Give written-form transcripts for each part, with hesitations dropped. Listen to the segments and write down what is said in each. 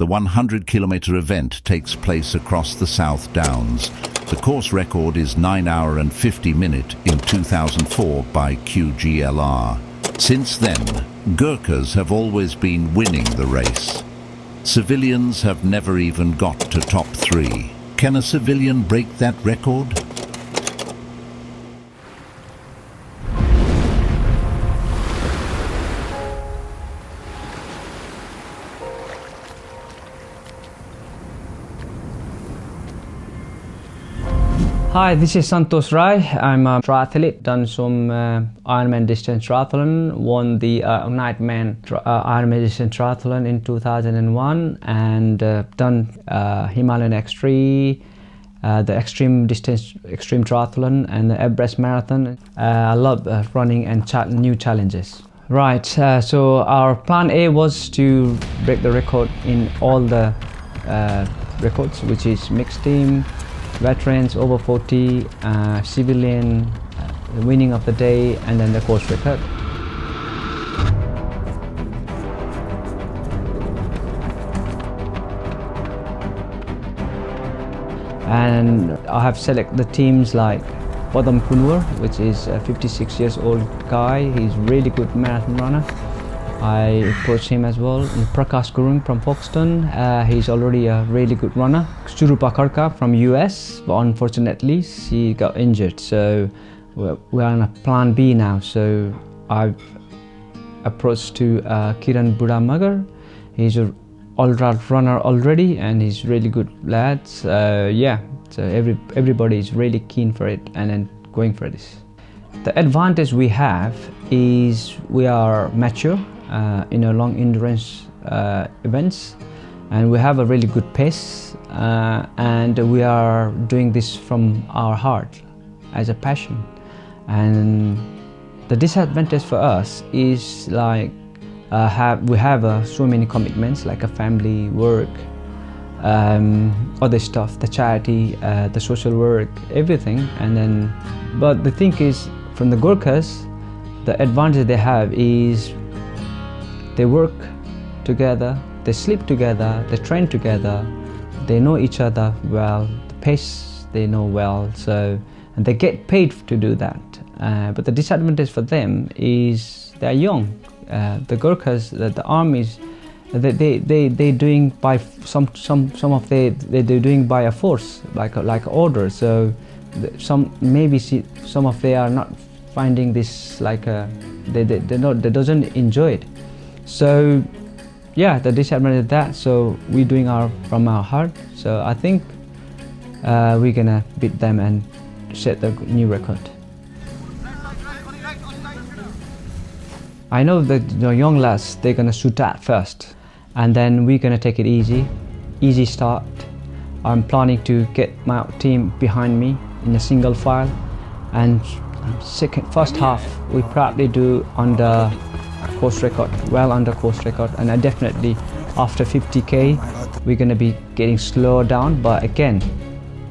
The 100-kilometre event takes place across the South Downs. The course record is 9 hour and 50 minutes in 2004 by QGLR. Since then, Gurkhas have always been winning the race. Civilians have never even got to top 3. Can a civilian break that record? Hi, this is Santosh Rai. I'm a triathlete, done some Ironman distance triathlon, won the Nightman Ironman distance triathlon in 2001 and done Himalayan X3, the extreme triathlon and the Everest marathon. I love running and new challenges. Right, so our plan A was to break the record in all the records, which is mixed team, veterans over 40, civilian, winning of the day, and then the course record. And I have selected the teams like Padam Kunwor, which is a 56 years old guy. He's really good marathon runner. I approached him as well. And Prakash Gurung from Folkestone, he's already a really good runner. Surupa from US, but unfortunately she got injured. So we're on a plan B now. So I've approached to Kiran Bura Magar. He's an all-round runner already and he's really good lad. So everybody is really keen for it and then going for this. The advantage we have is we are mature in a long endurance events, and we have a really good pace, and we are doing this from our heart as a passion. And the disadvantage for us is like we have so many commitments like a family, work, other stuff, the charity, the social work, everything. And then, but the thing is, from the Gurkhas, the advantage they have is they work together, they sleep together, they train together, they know each other well, the pace they know well, so, and they get paid to do that. But the disadvantage for them is they're young. The Gurkhas, the armies, they doing by they're doing by a force, like order. So some of they are not finding this like they doesn't enjoy it. So yeah, the disadvantage of that. So we're doing from our heart. So I think we're gonna beat them and set the new record. I know that the young lads, they're gonna shoot at first, and then we're gonna take it easy start. I'm planning to get my team behind me in a single file, and first half we probably do under course record, well under course record, and I definitely after 50k we're gonna be getting slower down. But again,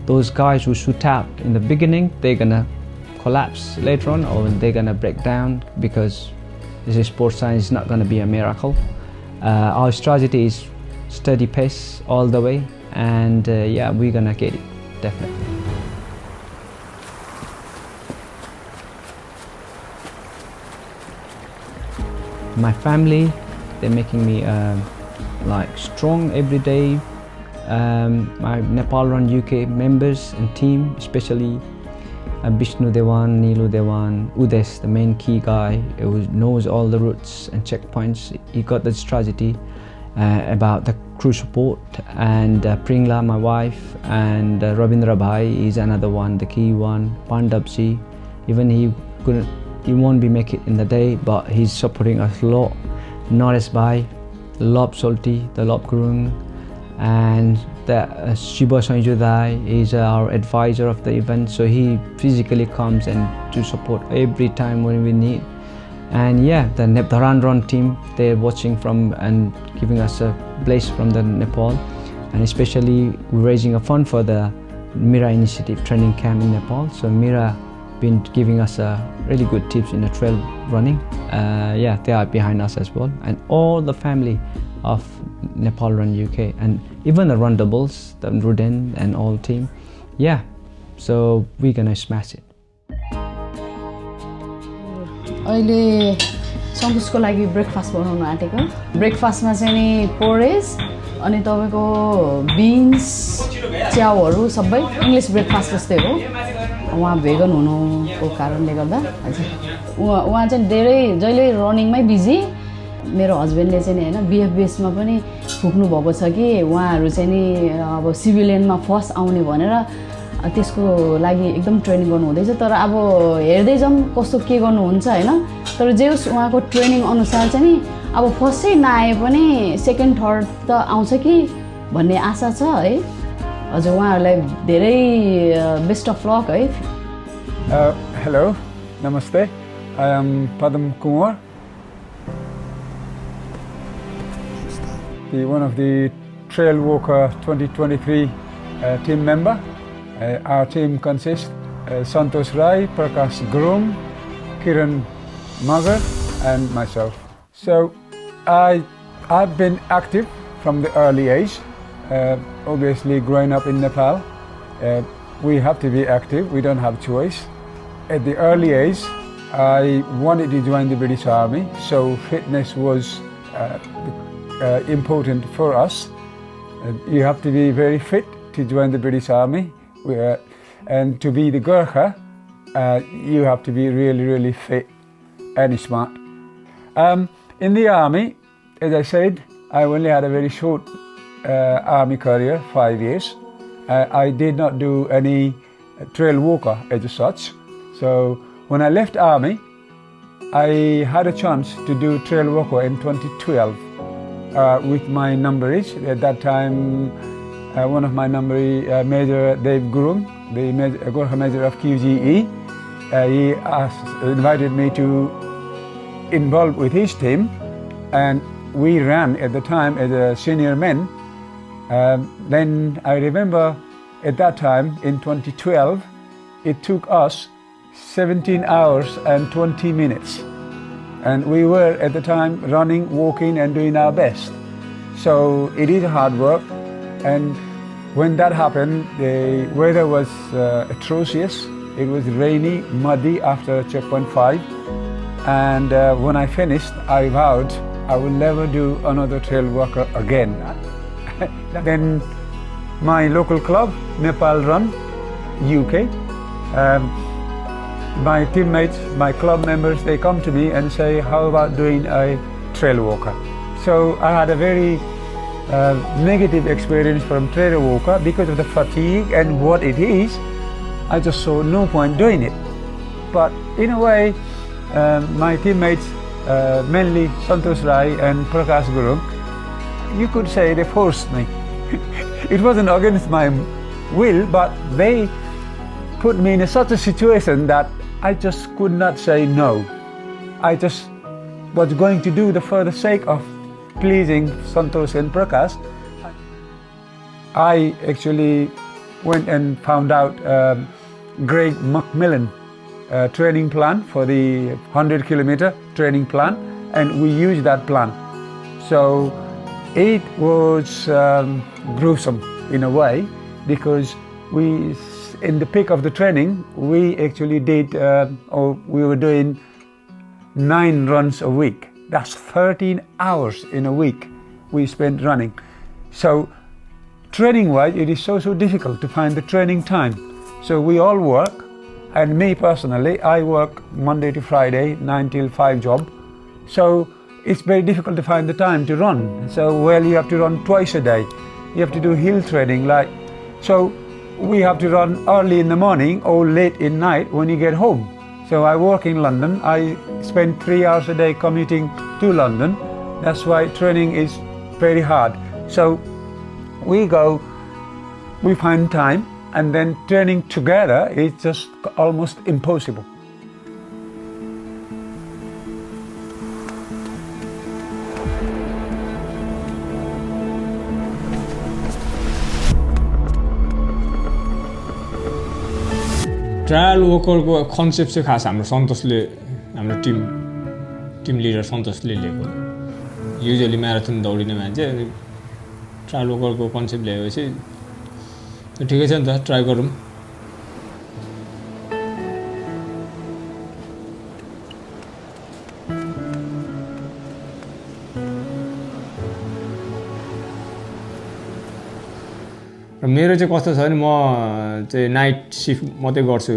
those guys who shoot out in the beginning, they're gonna collapse later on, or they're gonna break down, because this is sports science, it's not gonna be a miracle. Our strategy is steady pace all the way, and yeah, we're gonna get it, definitely. My family, they're making me like strong every day. My Nepal Run UK members and team, especially Bishnu Dewan, Nilu Dewan, Udes, the main key guy who knows all the routes and checkpoints. He got the strategy about the crew support, and Pringla, my wife, and Rabindra Bhai is another one, the key one. Pandabji, even he won't be make it in the day, but he's supporting us a lot. Naresh Bhai, Lov Solti, the Lov Gurung, and the Shiba Sanjudai is our advisor of the event, so he physically comes and to support every time when we need. And yeah, the Nepal Run Team, they're watching from and giving us a place from the Nepal, and especially we're raising a fund for the Mira Initiative training camp in Nepal. So Mira been giving us really good tips in the trail running. Yeah, they are behind us as well, and all the family of Nepal Run UK, and even the run doubles, the Ruden and all team. Yeah, so we're gonna smash it. अहिले सन्तोषको लागि breakfast बनाउन आँटेको ब्रेकफास्टमा चाहिँ नि porridge अनि तपाईको beans च्याउहरू सबै English breakfast जस्तै हो उहाँ भेगन हुनुको कारणले गर्दा उहाँ चाहिँ धेरै जहिले रनिङमै बिजी मेरो हस्बेन्डले चाहिँ नि हैन बीएफबीएस मा पनि पुग्नु भएको छ कि उहाँहरु चाहिँ नि अब सिभिलियनमा फर्स्ट आउने भनेर त्यसको लागि एकदम ट्रेनिङ गर्नु हुँदैछ तर अब हेर्दै जाम कस्तो के गर्नुहुन्छ हैन तर जे होस् उहाँको ट्रेनिङ अनुसार चाहिँ नि अब फर्स्टै नआए पनि सेकेन्ड थर्ड त आउँछ कि भन्ने आशा छ है हजुर उहाँहरुलाई धेरै बेस्ट अफ लक है Hello, namaste. I am Padam Kunwor, one of the Trailwalker 2023 team member. Our team consists Santosh Rai, Prakash Gurung, Kiran Magar and myself. So I've been active from the early age. Obviously growing up in Nepal, we have to be active, we don't have choice. At the early age, I wanted to join the British Army, so fitness was important for us. You have to be very fit to join the British Army, and to be the Gurkha, you have to be really, really fit and smart. In the army, as I said, I only had a very short army career, 5 years. I did not do any trail walker as such. So when I left army, I had a chance to do trail walker in 2012 with my numberies. At that time, one of my numbery, Major Lov Gurung, the Gurkha Major of QGE, he invited me to involve with his team, and we ran at the time as a senior men. Then I remember at that time in 2012, it took us 17 hours and 20 minutes. And we were at the time running, walking and doing our best. So it is hard work. And when that happened, the weather was atrocious. It was rainy, muddy after checkpoint 5. And when I finished, I vowed I will never do another trail walker again. Then my local club, Nepal Run UK, my teammates, my club members, they come to me and say, how about doing a trail walker? So I had a very negative experience from trail walker because of the fatigue and what it is. I just saw no point doing it. But in a way, my teammates, mainly Santosh Rai and Prakash Gurung, you could say they forced me. It wasn't against my will, but they put me in such a situation that I just could not say no. I just was going to do for the sake of pleasing Santosh and Prakash. I actually went and found out Greg Macmillan training plan for the 100-kilometer training plan, and we used that plan. So it was gruesome in a way, because we, in the peak of the training, we actually did, or we were doing 9 runs a week. That's 13 hours in a week we spent running. So training-wise, it is so difficult to find the training time. So we all work, and me personally, I work Monday to Friday, 9 till 5 job. So it's very difficult to find the time to run. So, well, you have to run twice a day. You have to do hill training, so we have to run early in the morning or late in night when you get home. So I work in London. I spend 3 hours a day commuting to London. That's why training is very hard. So we go, we find time, and then training together is just almost impossible. Trial वकरको concept चाहिँ खास हाम्रो सन्तोषले, हाम्रो Tim leader सन्तोषले लिएको। Usually marathon दौडिने मान्छे अनि trial वकरको concept ल्याएपछि ठिकै छ नि त ट्राई गरौँ र मेरो चाहिँ कस्तो छ भने म चाहिँ नाइट सिफ्ट मात्रै गर्छु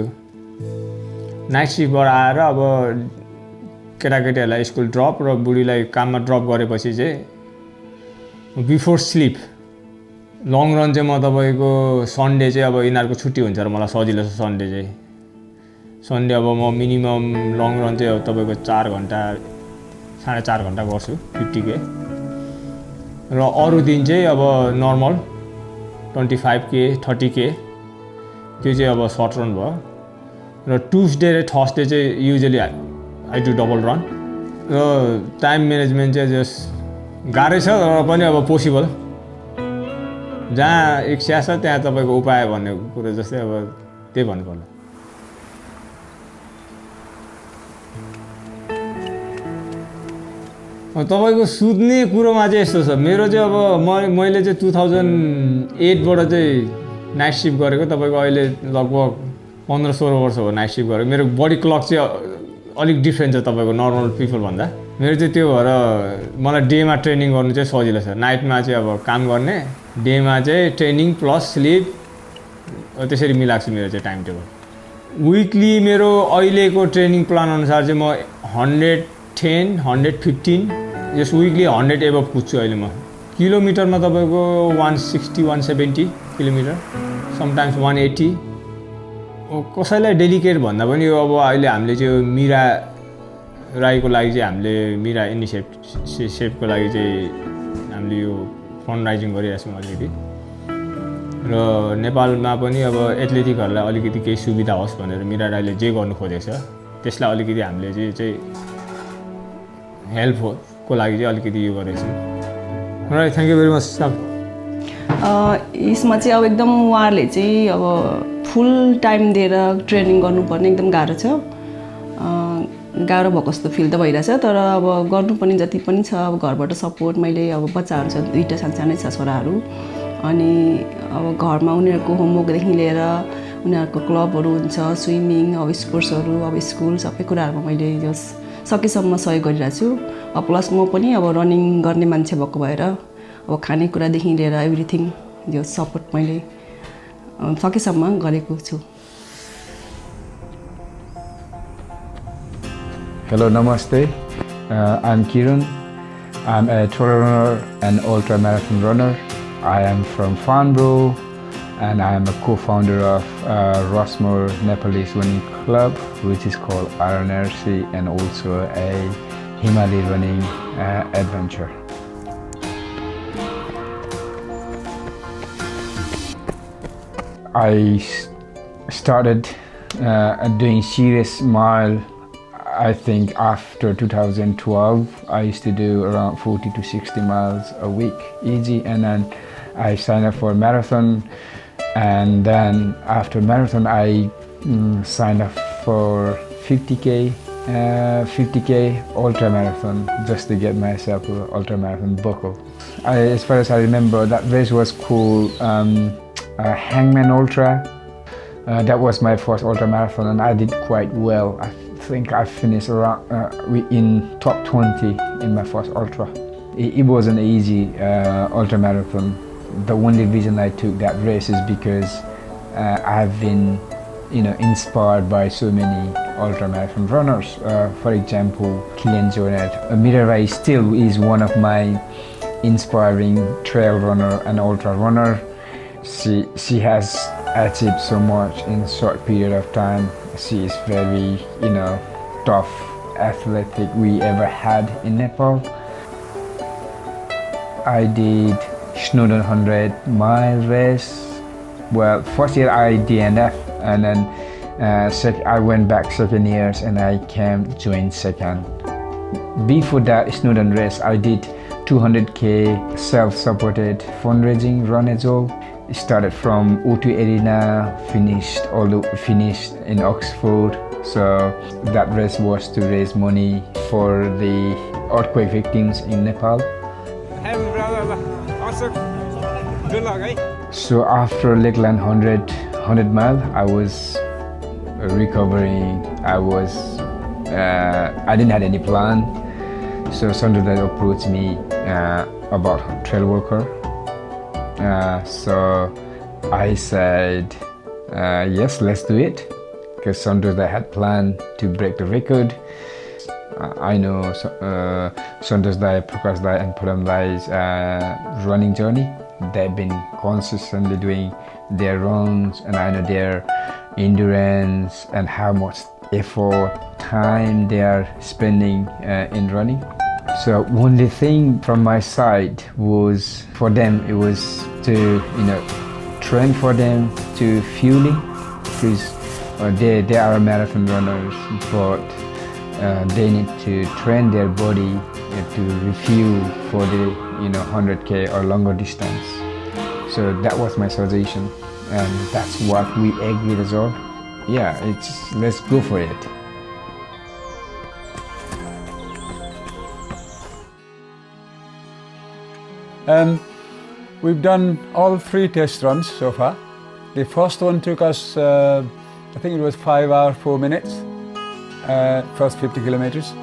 नाइट सिफ्टबाट आएर अब केटाकेटीहरूलाई स्कुल ड्रप र बुढीलाई काममा ड्रप गरेपछि चाहिँ बिफोर स्लिप लङ रन चाहिँ म तपाईँको सन्डे चाहिँ अब यिनीहरूको छुट्टी हुन्छ र मलाई सजिलो छ सन्डे चाहिँ सन्डे अब म मिनिमम लङ रन चाहिँ अब तपाईँको 4 घन्टा 4.5 घन्टा गर्छु 50K र अरू दिन चाहिँ अब नर्मल 25K 30K त्यो चाहिँ अब सर्ट रन भयो र ट्युसडे र थर्सडे चाहिँ usually I do double run र टाइम म्यानेजमेन्ट चाहिँ जस्ट गाह्रै छ र पनि अब पोसिबल जहाँ इच्छा छ त्यहाँ तपाईँको उपाय भन्ने कुरो जस्तै अब त्यही भन्नु पर्ला तपाईँको सुत्ने कुरोमा चाहिँ यस्तो छ मेरो चाहिँ अब मैले चाहिँ 2008बाट चाहिँ नाइट सिफ्ट गरेको तपाईँको अहिले लगभग 15-16 वर्ष हो नाइट सिफ्ट गरेको मेरो बडी क्लक चाहिँ अलिक डिफ्रेन्ट छ तपाईँको नर्मल पिपल भन्दा मेरो चाहिँ त्यो भएर मलाई डेमा ट्रेनिङ गर्नु चाहिँ सजिलो छ नाइटमा चाहिँ अब काम गर्ने डेमा चाहिँ ट्रेनिङ प्लस स्लिप त्यसरी मिलाएको छु मेरो चाहिँ टाइम टेबल विकली मेरो अहिलेको ट्रेनिङ प्लान अनुसार चाहिँ म 110 115 यस विकली 100 एबभ कुद्छु अहिले म किलोमिटरमा तपाईँको 160-170 किलोमिटर समटाइम्स 180 कसैलाई डेलिकेट भन्दा पनि यो अब अहिले हामीले चाहिँ मिरा राईको लागि चाहिँ हामीले मिरा इनिसिएटिभको लागि चाहिँ हामीले यो फन्ड राइजिङ गरिरहेको छौँ अलिकति र नेपालमा पनि अब एथलेटिकहरूलाई अलिकति केही सुविधा होस् भनेर मिरा राईले जे गर्नु खोजेको छ त्यसलाई अलिकति हामीले चाहिँ हेल्पको लागि चाहिँ अलिकति यो गरेको छौँ right thank you very much यसमा चाहिँ अब एकदम उहाँहरूले चाहिँ अब फुल टाइम दिएर ट्रेनिङ गर्नुपर्ने एकदम गाह्रो छ गाह्रो भएको जस्तो फिल त भइरहेछ तर अब गर्नुपर्ने जति पनि छ अब घरबाट सपोर्ट मैले अब बच्चाहरू छ 2टा सानसानै छ छोराहरू अनि अब घरमा उनीहरूको होमवर्कदेखि लिएर उनीहरूको क्लबहरू हुन्छ स्विमिङ अब स्पोर्ट्सहरू अब स्कुल सबै कुराहरूमा मैले जस सकेसम्म सहयोग गरिरहेको छु प्लस म पनि अब रनिङ गर्ने मान्छे भएको भएर अब खानेकुरादेखि लिएर एभ्रिथिङ यो सपोर्ट मैले सकेसम्म गरेको छु Hello, namaste. I'm Kiran. I'm a trail runner and ultra marathon runner. I am from Fanbro and I am a co-founder of Rossmore Nepalese Running Club, which is called RNRC, and also a Himalayan running adventure. I started doing serious mile I think after 2012. I used to do around 40 to 60 miles a week easy, and then I signed up for a marathon, and then after marathon I signed up for 50k ultra marathon just to get myself an ultra marathon buckle. As far as I remember, that race was called Hangman Ultra. That was my first ultra marathon, and I did quite well. I think I finished around in top 20 in my first ultra. It wasn't easy ultra marathon. The only reason I took that race is because I've been, inspired by so many ultra marathon runners. For example, Kiran Bura Magar still is one of my inspiring trail runner and ultra runner. She has achieved so much in a short period of time. She is very, tough athletic we ever had in Nepal. I did Snowdon 100-mile race. Well, first year I DNF, and then I went back 7 years and I came to join second. Before that Snowdon race, I did 200k self-supported fundraising run as well. started from O2 Arena, finished in Oxford. So that race was to raise money for the earthquake victims in Nepal. So after Lakeland 100 mile, I was recovering. I didn't have any plan. So Santosh Rai approached me about Trailwalker. So I said, yes, let's do it. Because Santosh Rai had planned to break the record. I know Santosh Rai, Prakash Rai and Padam Rai's running journey. They've been consistently doing their runs, and I know their endurance and how much effort, time they are spending in running. So only thing from my side was for them, it was to train for them to fueling, because they are marathon runners, but they need to train their body to refuel for the 100k or longer distance. So that was my suggestion, and that's what we agreed as well. Yeah, let's go for it. We've done all 3 test runs so far. The first one took us, I think it was 5 hours 4 minutes, first 50 kilometers.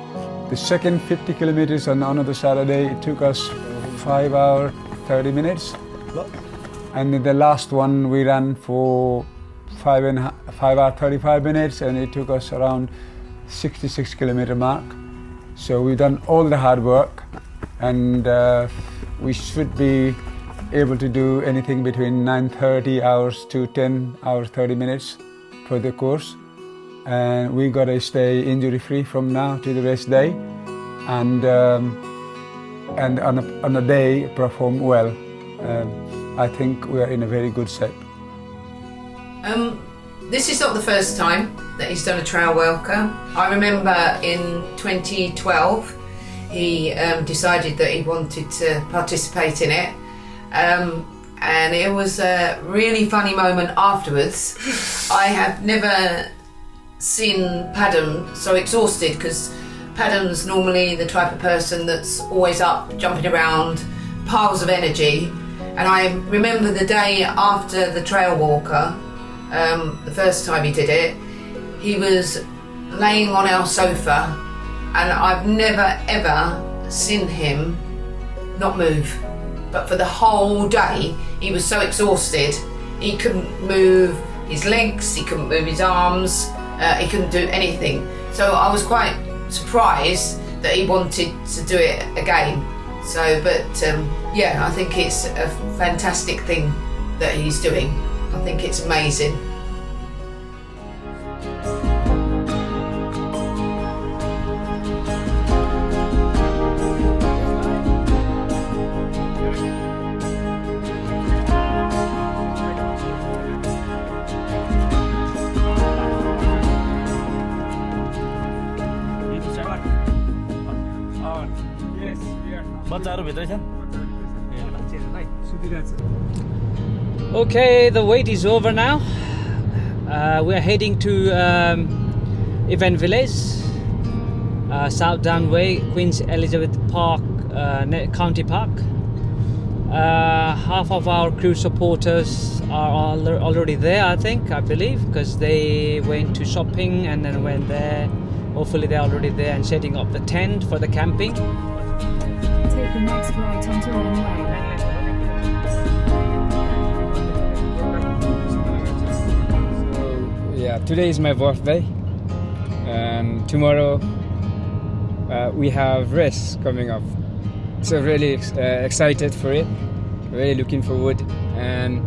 The second 50 kilometers on another Saturday, it took us 5 hours 30 minutes. And the last one we ran for 5 hours 35 minutes, and it took us around 66 kilometer mark. So we've done all the hard work, and we should be able to do anything between 9:30 hours to 10 hours 30 minutes for the course. And we got to stay injury free from now to the race day, and on a day perform well. I think we are in a very good shape. This is not the first time that he's done a Trailwalker. I remember in 2012 he decided that he wanted to participate in it, and it was a really funny moment afterwards. I have never seen Padam so exhausted, because Padam's normally the type of person that's always up, jumping around, piles of energy. And I remember the day after the Trailwalker, the first time he did it, he was laying on our sofa, and I've never ever seen him not move. But for the whole day, he was so exhausted, he couldn't move his legs, he couldn't move his arms, he couldn't do anything. So I was quite surprised that he wanted to do it again. So, but yeah, I think it's a fantastic thing that he's doing. I think it's amazing. Okay, the wait is over now. We are heading to Event Village, South Down Way, Queen Elizabeth Park, County Park. Half of our crew supporters are already there, I believe, because they went to shopping and then went there. Hopefully they're already there and setting up the tent for the camping. Take the next right onto runway. Yeah, today is my birthday, and tomorrow we have race coming up. So really excited for it, really looking forward. And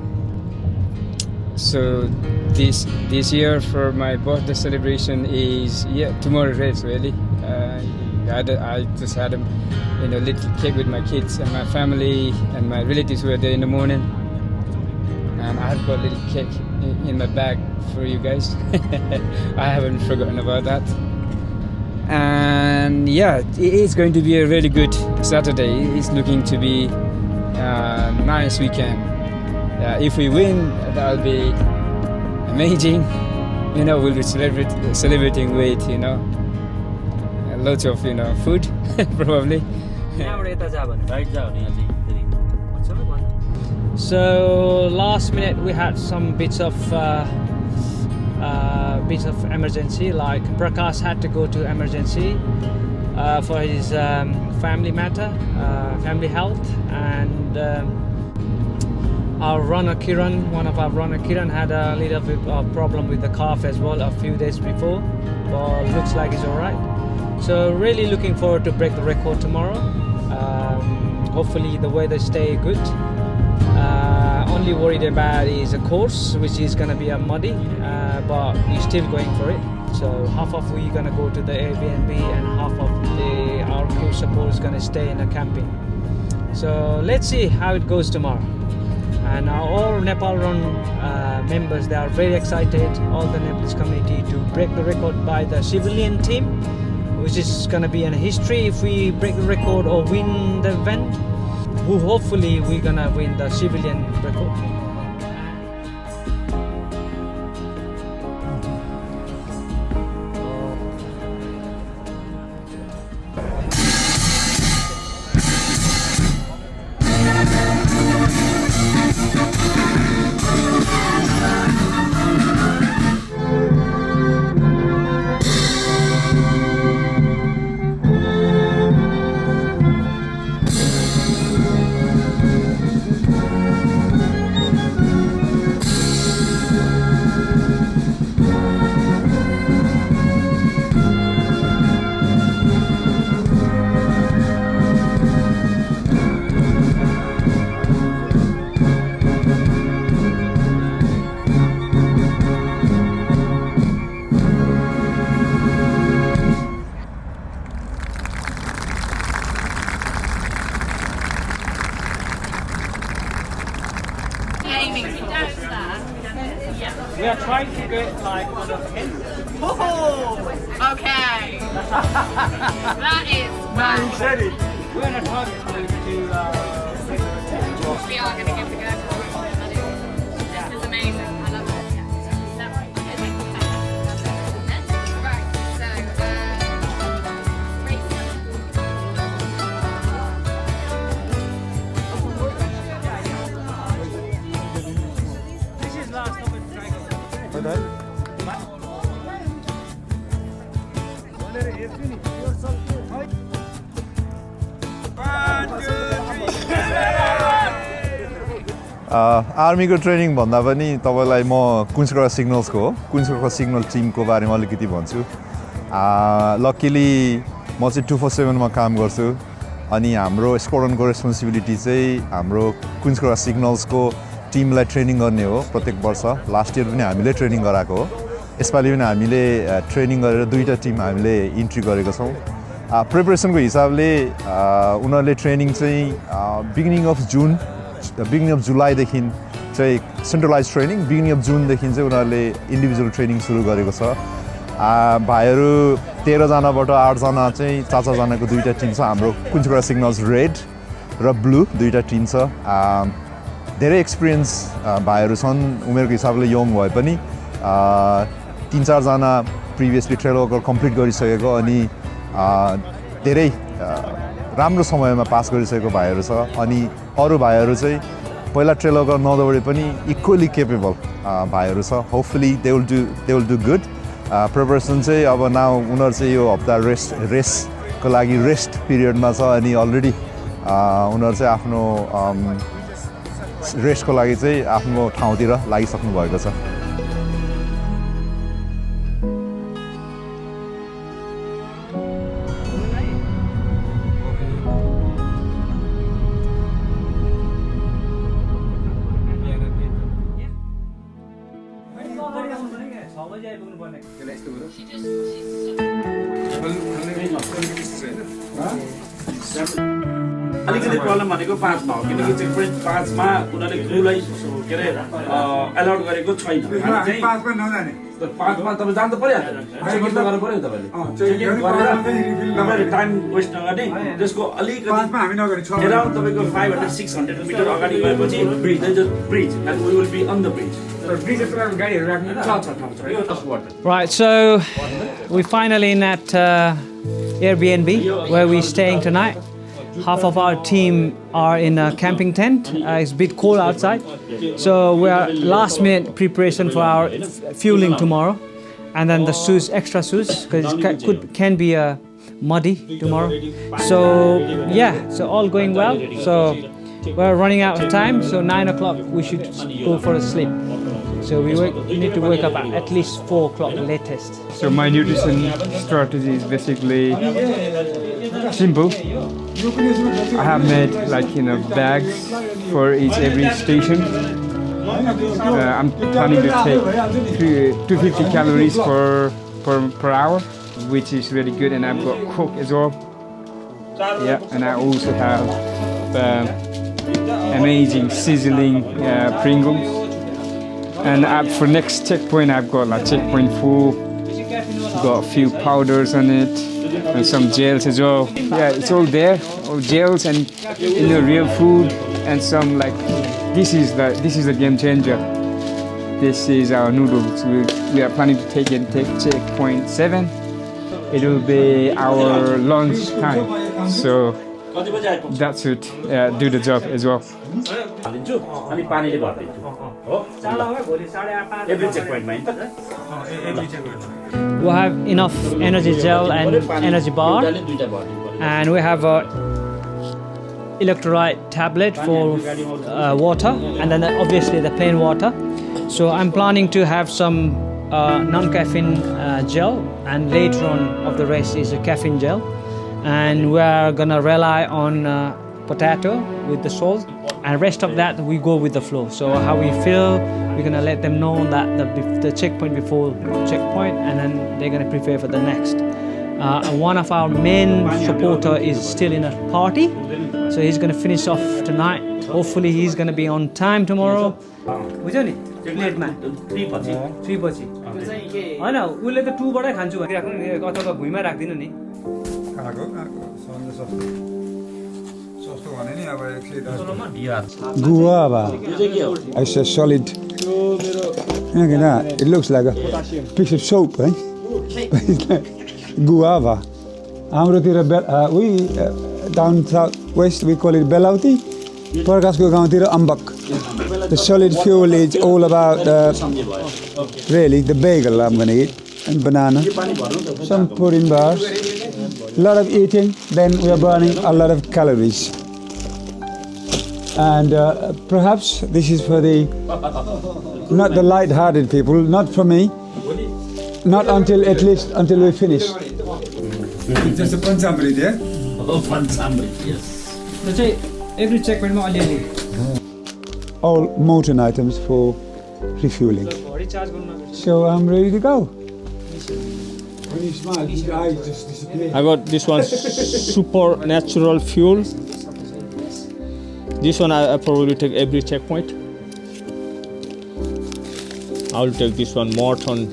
so this year for my birthday celebration is tomorrow race really. I just had a little cake with my kids and my family, and my relatives were there in the morning, and I've got a little cake in my bag for you guys. I haven't forgotten about that. And yeah, it's going to be a really good Saturday. It's looking to be a nice weekend. If we win, that will be amazing. You know, we'll be celebrating with, you know, lots of, you know, food, probably. So last minute we had some bits of emergency, like Prakash had to go to emergency for his family matter, family health, and our runner Kiran, one of our runner Kiran, had a little bit of problem with the calf as well a few days before, but looks like he's alright. So really looking forward to break the record tomorrow. Hopefully the weather stay good. Only worried about is a course, which is going to be a muddy, but we're still going for it. So half of we gonna go to the Airbnb and half of our crew support is gonna stay in a camping. So let's see how it goes tomorrow. And all Nepal Run members, they are very excited, all the Nepalese community, to break the record by the civilian team, which is gonna be in history if we break the record or win the event. Hopefully we're gonna win the civilian record. We are trying to get like on the 10th. Oh, okay. That is wow. Said it. We're gonna try to We are going to give the go for it. This is amazing. I love it. This is last of the dragon. आर्मीको training भन्दा पनि तपाईलाई म कुन्सकोटा सिग्नल्सको हो कुन्सकोटा signal Timko बारेमा अलिकति भन्छु luckily म चाहिँ 247 मा काम गर्छु अनि हाम्रो स्क्वाड्रनको रेस्पोन्सिबिलिटी चाहिँ हाम्रो कुन्सकोटा सिग्नल्सको टिमलाई ट्रेनिङ गर्ने हो प्रत्येक वर्ष लास्ट इयर पनि हामीले ट्रेनिङ गराएको हो यसपालि पनि हामीले ट्रेनिङ गरेर दुईटा टिम हामीले इन्ट्री गरेको छौं प्रिपरेसनको हिसाबले उनीहरुले ट्रेनिङ चाहिँ बिगिनिङ अफ जुलाईदेखि चाहिँ सेन्ट्रलाइज ट्रेनिङ बिगिनिङ अफ जुनदेखि चाहिँ उनीहरूले इन्डिभिजुअल ट्रेनिङ सुरु गरेको छ भाइहरू 13 जनाबाट 8 जना चाहिँ 4 जनाको दुईटा टिम छ हाम्रो कुन्सकोटा सिग्नल्स रेड र ब्लू दुईटा टिम छ धेरै एक्सपिरियन्स भाइहरू छन् उमेरको हिसाबले यङ भए पनि 3-4 जना प्रिभियसली ट्रेल वर्कर कम्प्लिट गरिसकेको अनि धेरै राम्रो समयमा पास गरिसकेको भाइहरू छ अनि अरु भाइहरू चाहिँ पहिला ट्रेल वर्कर नदौडे पनि इक्वली केपेबल भाइहरू छ hopefully they will do good preparation चाहिँ अब नाउ उनीहरु चाहिँ यो हप्ता रेस्टको लागि रेस्ट पिरियडमा छ अनि अलरेडी उनीहरु चाहिँ आफ्नो रेस्टको लागि चाहिँ आफ्नो ठाउँतिर लागिसक्नु भएको छ अलिकति प्रब्लम भनेको 5 मा हो किनकि चेकपोइन्ट 5 मा उनीहरुले क्रुलाई के रे अलाउड गरेको छैन हामी चाहिँ 5 मा नजाने तर 5 मा तपाईँ जान त परिहाल्छ चेक इन त गर्नु पर्यो तपाईँले चेक इन गरेर तपाईँले टाइम वेस्ट नगर्ने त्यसको अलिकति हामी नगर्ने अराउन्ड तपाईँको 500-600 मिटर अगाडि गएपछि bridge bridge and we will be on the bridge Right, so we're finally in at Airbnb where we're staying tonight. Half of our team are in a camping tent. It's a bit cold outside, so we are last minute preparation for our fueling tomorrow, and then the shoes, extra shoes, because it can be muddy tomorrow. So yeah, so all going well. So we're running out of time, so 9 o'clock we should go for a sleep. So we need to wake up at least 4 o'clock latest. So my nutrition strategy is basically simple. I have made bags for every station. I'm planning to take 250 calories per hour, which is really good, and I've got Coke as well. Yeah, and I also have amazing sizzling Pringles. And for next checkpoint, I've got checkpoint 4, got a few powders on it, and some gels as well. Yeah, it's all there, all gels and real food, and some this is the game changer. This is our noodles. We are planning to take checkpoint 7. It will be our lunch time, so that should do the job as well. We have enough energy gel and energy bar, and we have a electrolyte tablet for water, and then obviously the plain water. So I'm planning to have some non-caffeine gel, and later on of the race is a caffeine gel, and we're gonna rely on potato with the salt, and rest of that we go with the flow. So how we feel, we're gonna let them know that the checkpoint before checkpoint, and then they're gonna prepare for the next. One of our main supporter is still in a party, so he's gonna finish off tonight. Hopefully he's gonna be on time tomorrow. बुझ्यौ नि प्लेटमा 3 पछि हैन उले त 2 बाटै खान्छु भनिराख्नु नि अथवा भुइँमा राख्दिनु नि खाएको सस्तो भने नि अब 110 guava. It's a solid. It looks like a piece of soap, eh? Guava. We down southwest we call it belauti. Prakash Gurung Embark. The solid fuel is all about really the bagel I'm going to eat, and banana, some protein bars, a lot of eating, then we are burning a lot of calories. And perhaps this is for not the light-hearted people, not for me, not at least until we finish. It's just a panchamrit, yeah? Oh, panchamrit, yes. Every checkpoint all mountain items for refueling. So I'm ready to go. When you smile, his eyes just disappear. I got this one super natural fuel. This one I probably take every checkpoint. I'll take this one Morton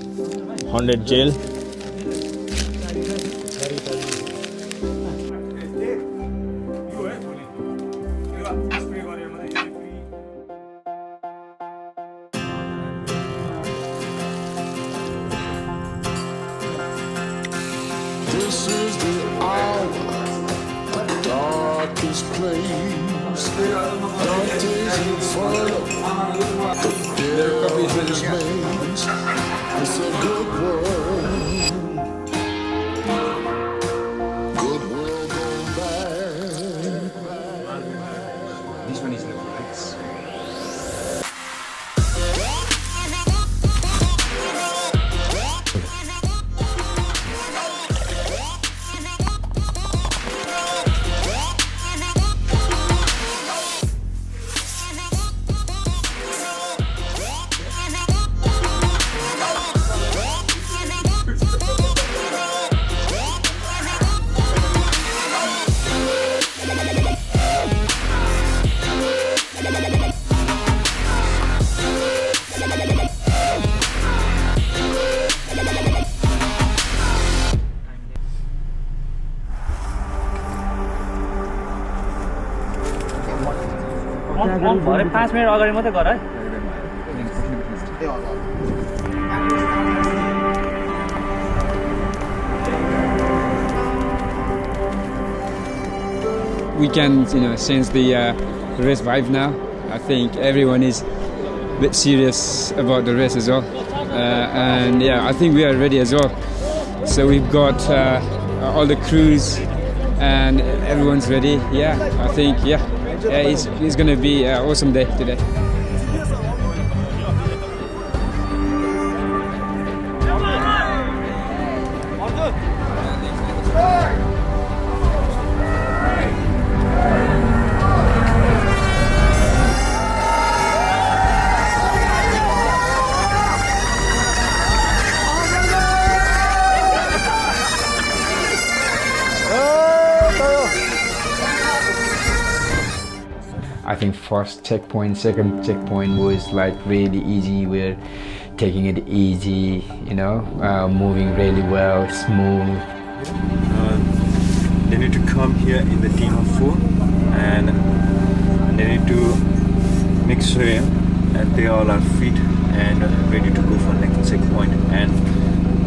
100 gel. This is the hour, the darkest place. Dante's Inferno, the devil's maze. It's a good world. Good world going bad. This one is the lights. Run भरे 5 minute अगाडि मात्रै गर है We can, sense the race vibe now. I think everyone is a bit serious about the race as well, and yeah, I think we are ready as well. So we've got all the crews, and everyone's ready. Yeah, I think it's going to be an awesome day today. I think first checkpoint, second checkpoint was like really easy. We're taking it easy, moving really well, smooth. They need to come here in the team of 4, and they need to make sure that they all are fit and ready to go for next checkpoint. And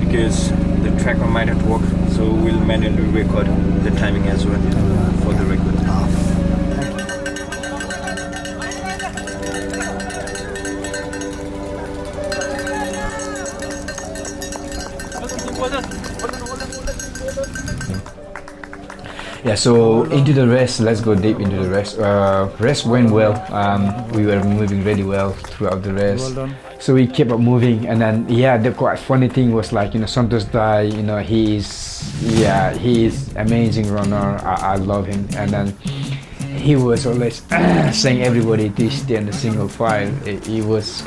because the tracker might not work, so we'll manually record the timing as well for the record. Yeah, so into the rest, let's go deep into the rest. Rest went well. We were moving really well throughout the rest. Well done. So we kept up moving, and then the quite funny thing was like Santosh Rai, he's amazing runner. I love him, and then he was always saying everybody to stay in the single file. It was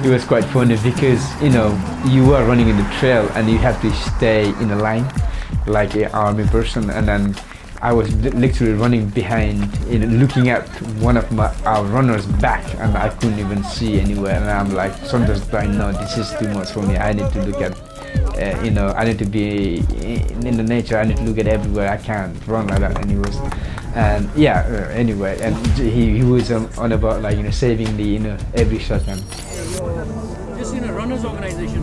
it was quite funny because you are running in the trail and you have to stay in a line like an army person, and then I was literally running behind, looking at one of our runners' back, and I couldn't even see anywhere. And I'm like, sometimes I know this is too much for me. I need to look at, I need to be in the nature. I need to look at everywhere. I can't run like that. And he was, anyway, and he was on about like saving the every shot. And just in a runners organization.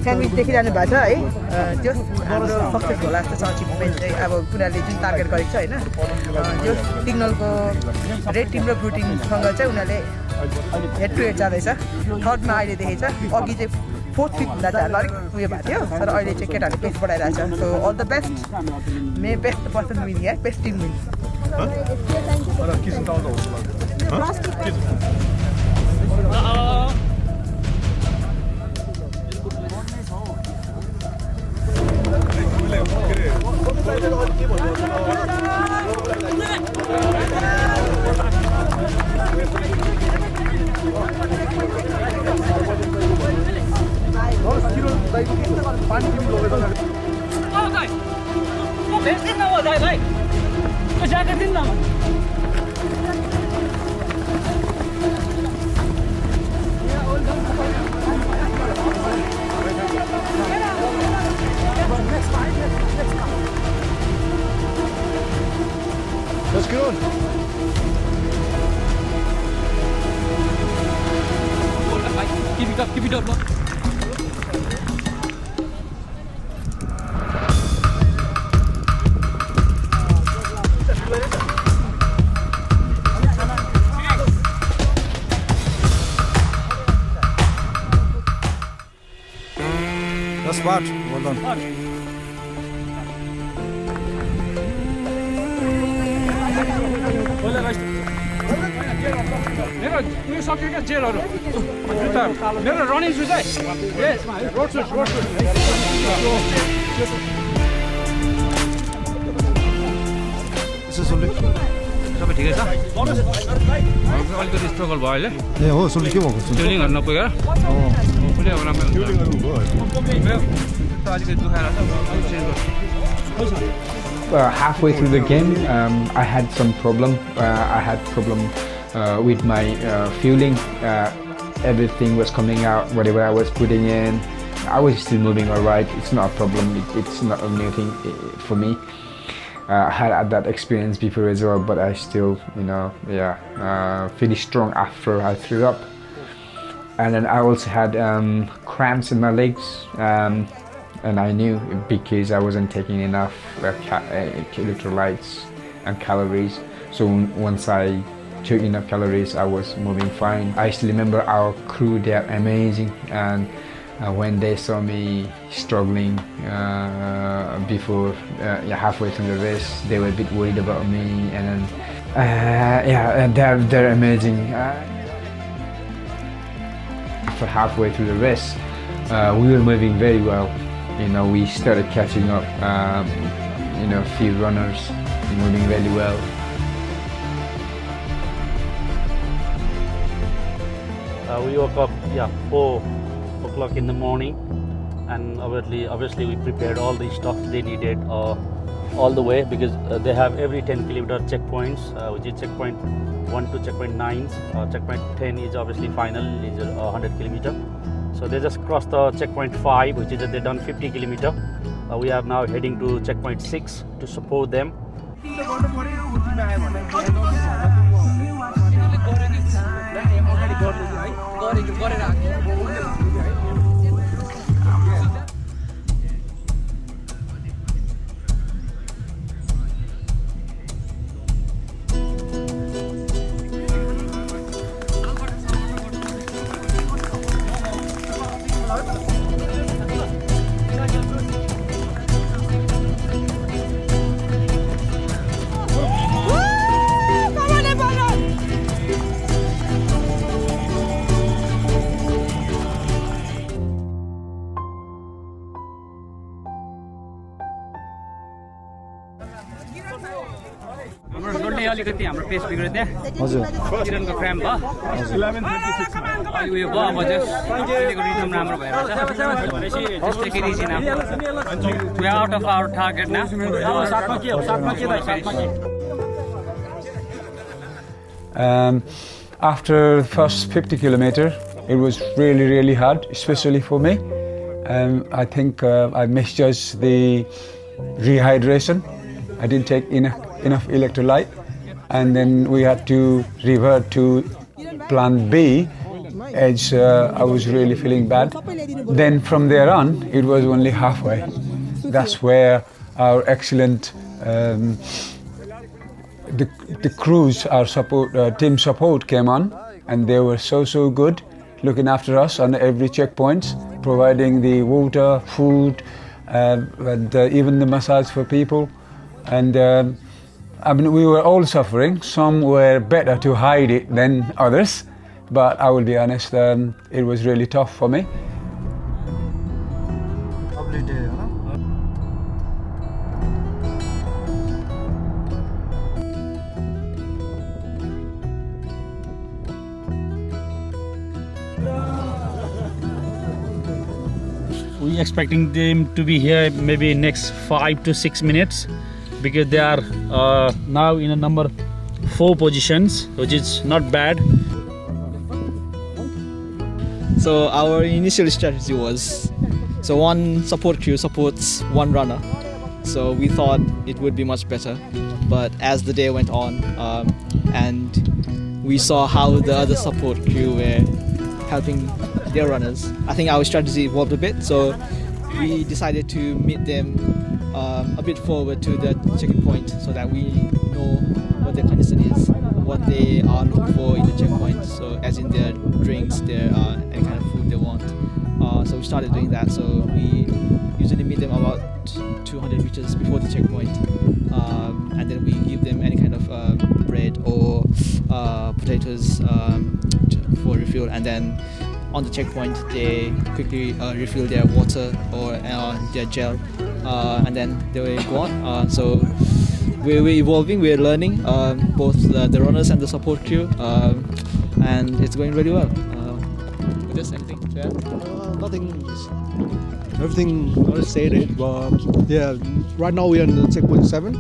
Sandwich देखिरहनु भएको छ है त्यो हाम्रो success होला जस्तो छ achievement चाहिँ अब उनीहरूले जुन टार्गेट गरेको छ होइन यो सिग्नलको रेड टिम र ब्लू टिमसँग चाहिँ उनीहरूले हेड टु हेड जाँदैछ थर्डमा अहिले देखेछ अघि चाहिँ फोर्थ फिफ्थ हुँदा चाहिँ अलिक उयो भएको थियो तर अहिले चाहिँ केटाहरूले पेस बढाइरहेको छ so all the best may best person win here best team win Let's get on. Keep it up, look. That's smart. Well done. मेरो उयो सक्यो क्या जेलहरू जुत्ता मेरो रनिङ सुज है रोड सुज सबै ठिकै छ अलिकति स्ट्रगल भयो अहिले ए हो सुन्नु के भएको ट्रेनिङहरू नपुगेर पुरै अब राम्रो अलिकति दुखाएर Halfway through the game, I had some problem. I had problem with my fueling. Everything was coming out, whatever I was putting in. I was still moving all right. It's not a problem. It's not a new thing for me. I had that experience before as well, but I still, finished strong after I threw up. And then I also had cramps in my legs. And I knew because I wasn't taking enough electrolytes and calories. So once I took enough calories, I was moving fine. I still remember our crew, they are amazing. And when they saw me struggling before halfway through the race, they were a bit worried about me. And then, they're amazing. After halfway through the race, we were moving very well. We started catching up, few runners moving really well. We woke up, 4 o'clock in the morning, and obviously we prepared all the stuff they needed all the way, because they have every 10 kilometer checkpoints, which is checkpoint 1 to checkpoint 9. Checkpoint 10 is obviously final, is 100 kilometer. So they just crossed the checkpoint 5, which is that they've done 50 kilometer. We are now heading to checkpoint 6 to support them. अलिकति हाम्रो pace बिग्रियो त्यहाँ हजुर किरणको cramp भयो 11:36 अहिले उयो भयो अब चाहिँ अहिलेको रिदम राम्रो भएर just take it easy now. We are out of our target now. साथमा के हो साथमा के After the first 50 kilometer, it was really, really hard, especially for me. I think I misjudged the rehydration. I didn't take enough electrolyte, and then we had to revert to plan B as I was really feeling bad. Then from there on, it was only halfway. That's where our excellent the crews, our team support came on, and they were so good, looking after us on every checkpoint, providing the water, food, and even the massage for people. And I mean, we were all suffering. Some were better to hide it than others, but I will be honest, it was really tough for me. lovely day, huh? We expecting them to be here maybe next 5 to 6 minutes, because they are now in a number 4 positions, which is not bad. So our initial strategy was, so one support crew supports one runner. So we thought it would be much better, but as the day went on, and we saw how the other support crew were helping their runners, I think our strategy evolved a bit. So we decided to meet them a bit forward to the check-in point, so that we know what their condition is, what they are looking for in the checkpoint. So as in their drinks, their any kind of food they want. So we started doing that. So we usually meet them about 200 meters before the checkpoint, and then we give them any kind of bread bread or potatoes for refuel, and then on the checkpoint they quickly refill their water or their gel, and then they go on. So we're evolving, we're learning, both the runners and the support crew, and it's going really well. Just anything to add? Nothing. Everything already stated, but yeah, right now we are in the checkpoint 7.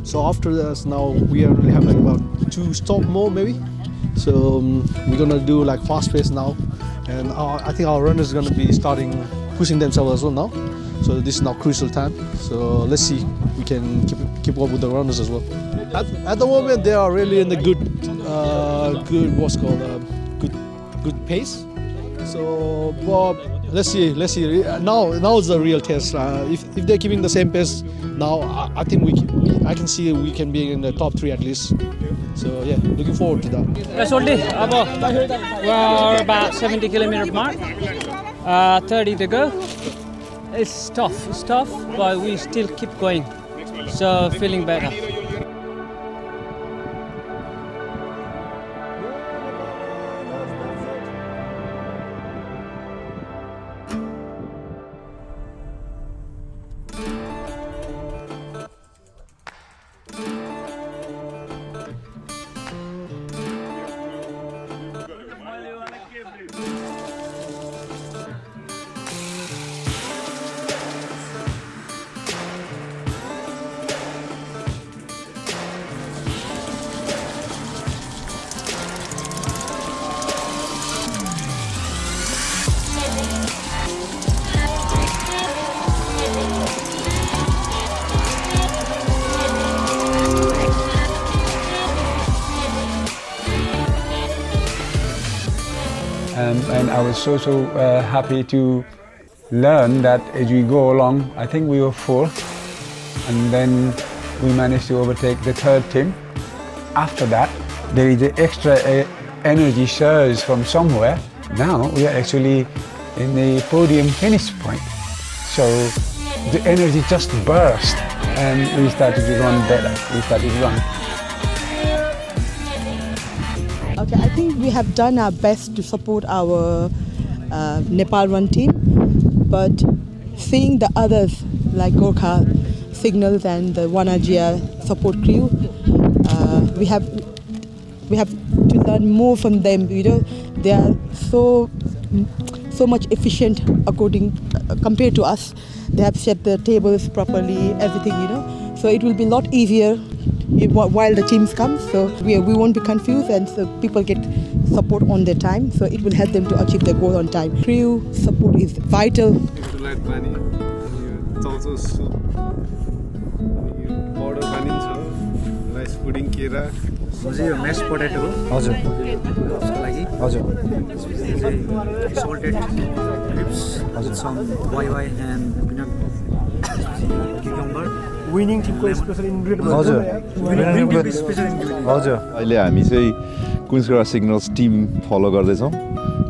So after this, now we only have like about 2 stops more maybe. So we're gonna do like fast pace now, and I think our runners are gonna be starting pushing themselves as well now. So this is now crucial time. So let's see, we can keep up with the runners as well. At the moment, they are really in the good what's called good pace. So, but let's see. Now is the real test. If they're keeping the same pace now, I think I can see we can be in the top 3 at least. So yeah, looking forward to that. That's all day. We're about 70 kilometer mark. 30 to go. It's tough, but we still keep going. So feeling better. And I was so happy to learn that as we go along, I think we were 4th, and then we managed to overtake the 3rd team. After that, there is an extra energy surge from somewhere. Now we are actually in the podium finish point. So the energy just burst, and we started to run better. We started to run. Okay, I think we have done our best to support our Nepal Run team, but seeing the others like Gurkha, Signals and the Wanajia support crew, we have to learn more from them. You know, they are so much efficient compared to us. They have set the tables properly, everything, you know. So it will be a lot easier while the teams come, so we won't be confused, and so people get support on their time, so it will help them to achieve their goal on time. Crew support is vital. Nice pudding kera. Yo mashed potato हो हजुर उसको लागि हजुर salted ribs with some boy and cucumber. Winning team को special इन्ग्रेडिएन्ट winning team special इन्ग्रेडिएन्ट हजुर अहिले हामी चाहिँ कुन्सगुर्खा सिग्नल्स टिम फलो गर्दैछौँ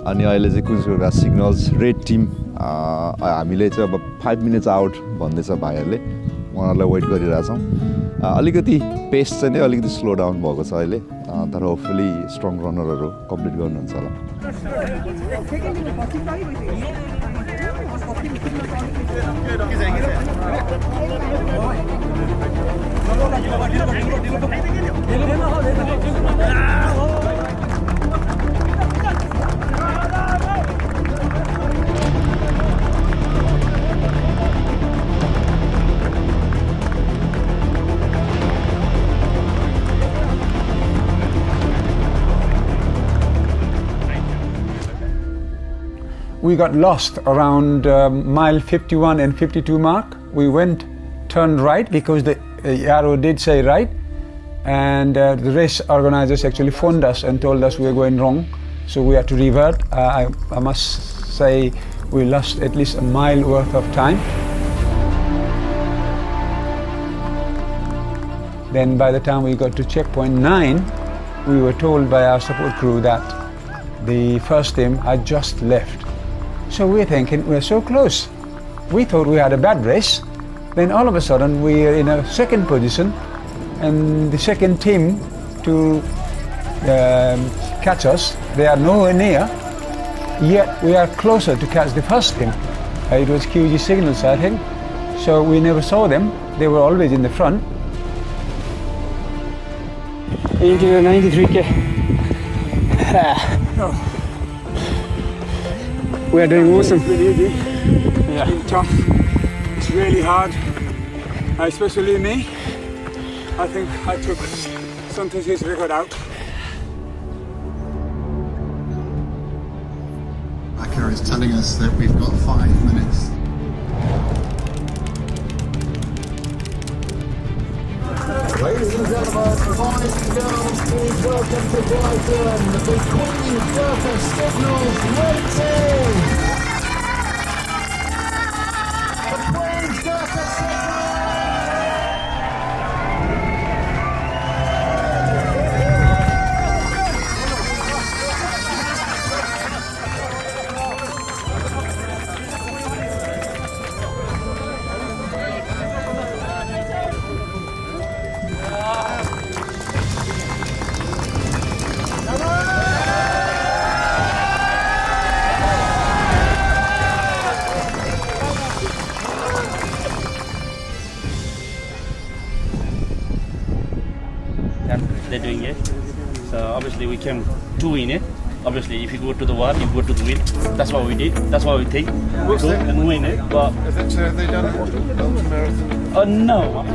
अनि अहिले चाहिँ कुन्सगुर्खा सिग्नल्स रेड टिम हामीले चाहिँ अब 5 मिनट्स आउट भन्दैछ भाइहरूले उहाँहरूलाई वेट गरिरहेछौँ अलिकति पेस चाहिँ नै अलिकति स्लो डाउन भएको छ अहिले तर होपफुली स्ट्रङ रनरहरू कम्प्लिट गर्नुहुन्छ होला We got lost around mile 51 and 52 mark. We turned right because the arrow did say right, and the race organizers actually phoned us and told us we were going wrong, so we had to revert. I must say we lost at least a mile worth of time. Then by the time we got to checkpoint 9, we were told by our support crew that the first team had just left. So we're thinking, we're so close. We thought we had a bad race. Then all of a sudden we're in a second position, and the second team to catch us. They are nowhere near, yet we are closer to catch the first team. It was QG signals, I think. So we never saw them. They were always in the front. Into the 93K. We are doing awesome. It's really easy. Yeah. It's tough. It's really hard. Especially me. I think I took Santosh's record out. Magar is telling us that we've got 5 minutes. Ladies and gentlemen, boys and girls, please welcome to Brighton, the Queen Gurkha Signals waiting! The Queen Gurkha They're doing it. So obviously we came to win it. Obviously if you go to the war, you go to the win. That's what we did. That's what we think. We go and win it. But Is it, have they done ultramarathon? oh no.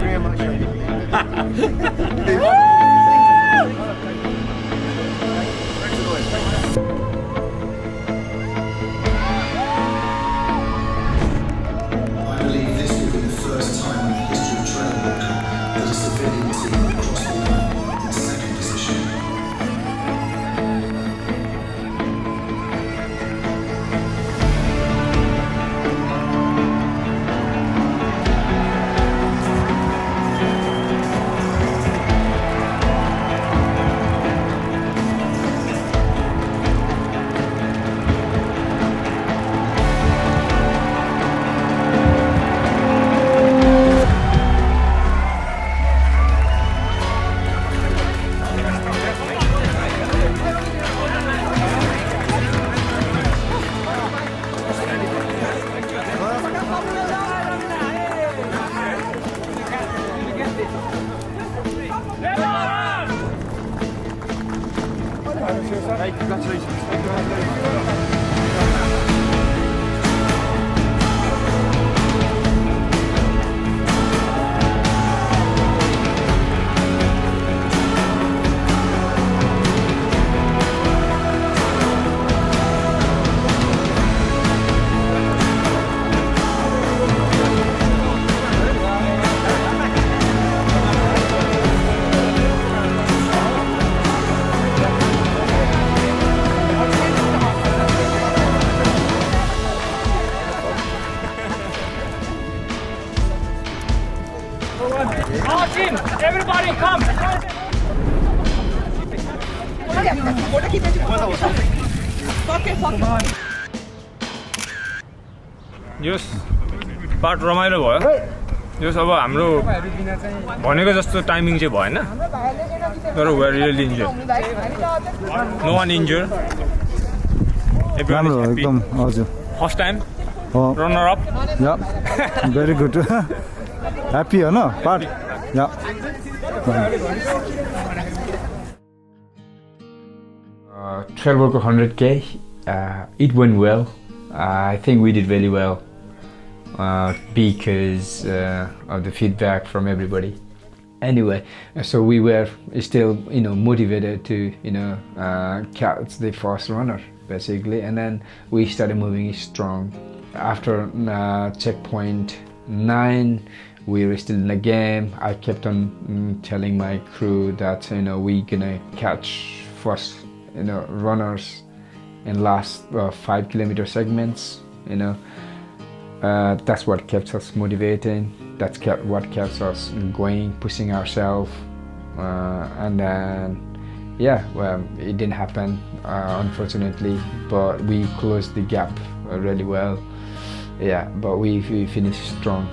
I believe this will be the first time in the history of Trailwalker that a civilian team will cross the line in second position. All team, everybody come! Yes part रमाइलो भयो yes अब हाम्रो भनेको जस्तो timing चाहिँ भएन तर we are really injured no one injured राम्रो एकदम हजुर फर्स्ट टाइम रनर अप या भेरी गुड ह्याप्पी हो न पार्ट या Trailwalker 100K, it went well. I think we did really well because of the feedback from everybody. Anyway, so we were still, motivated to, catch the first runner, basically, and then we started moving strong. After checkpoint 9, we were still in the game. I kept on telling my crew that, we're gonna catch first, runners in last 5 kilometer segments. That's what kept us motivating. That's what kept us going, pushing ourselves. And then, well, it didn't happen, unfortunately, but we closed the gap really well. But we finished strong.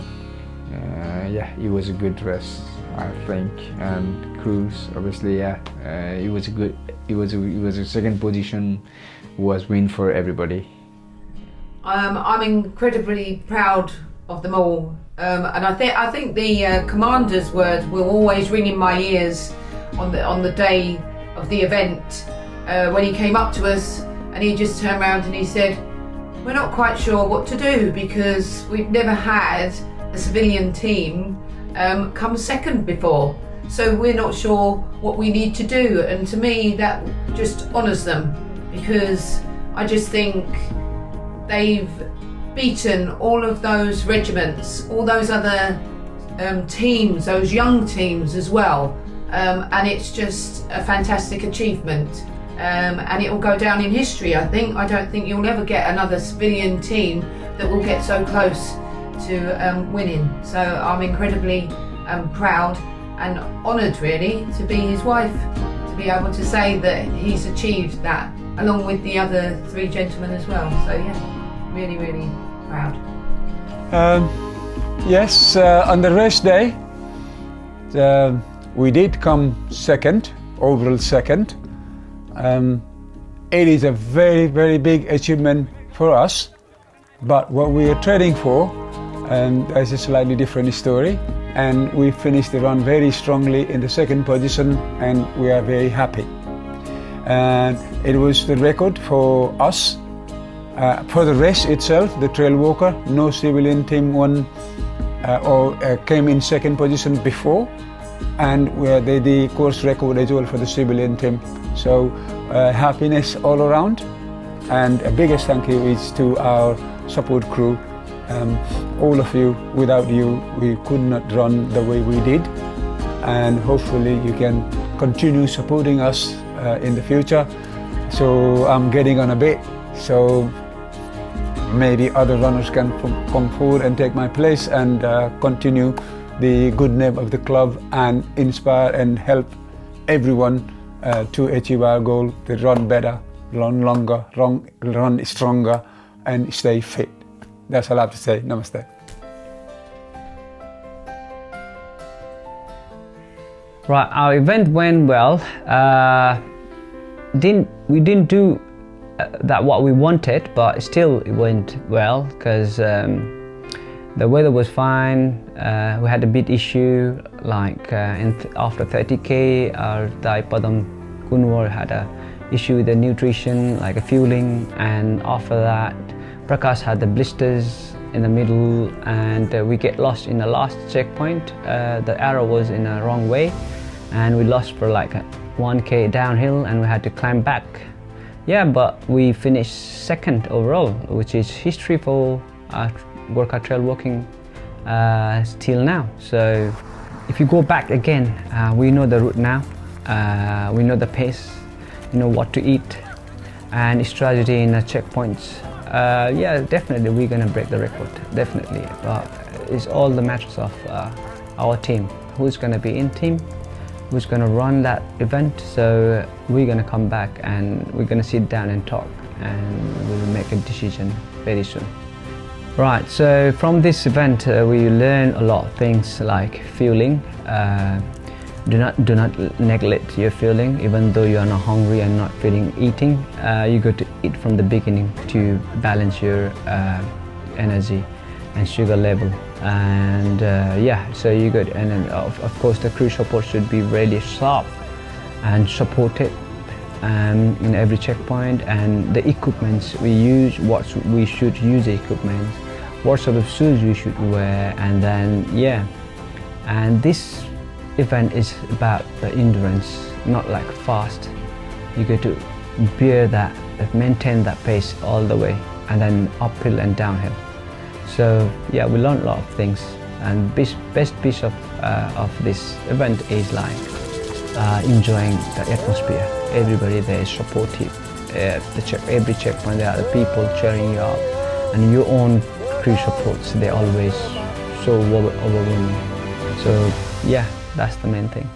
It was a good race. I think, and crews obviously. Yeah, it was a good. It was a second position, was win for everybody. I'm incredibly proud of them all, and I think the commander's words will always ring in my ears on the day of the event when he came up to us and he just turned around and he said, "We're not quite sure what to do because we've never had a civilian team come second before, so we're not sure what we need to do." And to me that just honours them, because I just think they've beaten all of those regiments, all those other teams, those young teams as well, and it's just a fantastic achievement, and it will go down in history. I don't think you'll ever get another civilian team that will get so close to winning. So I'm incredibly proud and honoured really to be his wife, to be able to say that he's achieved that along with the other three gentlemen as well. So yeah, really, really proud. Yes, on the race day, we did come second, overall second. It is a very, very big achievement for us, but what we are training for, that's a slightly different story. And we finished the run very strongly in the second position, and we are very happy. And it was the record for us. For the race itself, the Trailwalker, no civilian team won or came in second position before, and they the course record as well for the civilian team. So happiness all around, and a biggest thank you is to our support crew. All of you, without you, we could not run the way we did, and hopefully you can continue supporting us in the future. So I'm getting on a bit, so maybe other runners can come forward and take my place and continue the good name of the club and inspire and help everyone to achieve our goal, to run better, run longer, run stronger, and stay fit. That's all I have to say. Namaste. Right, our event went well. We didn't do that what we wanted, but still it went well because the weather was fine. We had a bit issue like after 30k, our guy Padam Kunwor had a issue with the nutrition, like a fueling, and after that Prakash had the blisters in the middle, and we get lost in the last checkpoint. The arrow was in the wrong way, and we lost for like 1k downhill, and we had to climb back. Yeah, but we finished second overall, which is history for Gurkha trail walking till now. So if you go back again, we know the route now, we know the pace, you know what to eat, and strategy in the checkpoints. Yeah, definitely we're gonna break the record, definitely. But it's all the matters of our team, who's gonna be in team, who's gonna run that event. So we're gonna come back and we're gonna sit down and talk, and we'll make a decision very soon. Right, so from this event we learn a lot of things like fueling. Do not neglect your fueling, even though you are not hungry and not feeling eating. You got to eat from the beginning to balance your energy and sugar level. And yeah, so you got, and then of course the crew support should be really sharp and supported in every checkpoint, and the equipments we use, what we should use the equipment, what sort of shoes we should wear, and then yeah. And this event is about the endurance, not like fast. You get to bear that, maintain that pace all the way, and then uphill and downhill. So yeah, we learned a lot of things, and best piece of this event is like enjoying the atmosphere. Everybody there is supportive. Every checkpoint there are the people cheering you up, and your own crew supports. They're always so overwhelming. So yeah, that's the main thing.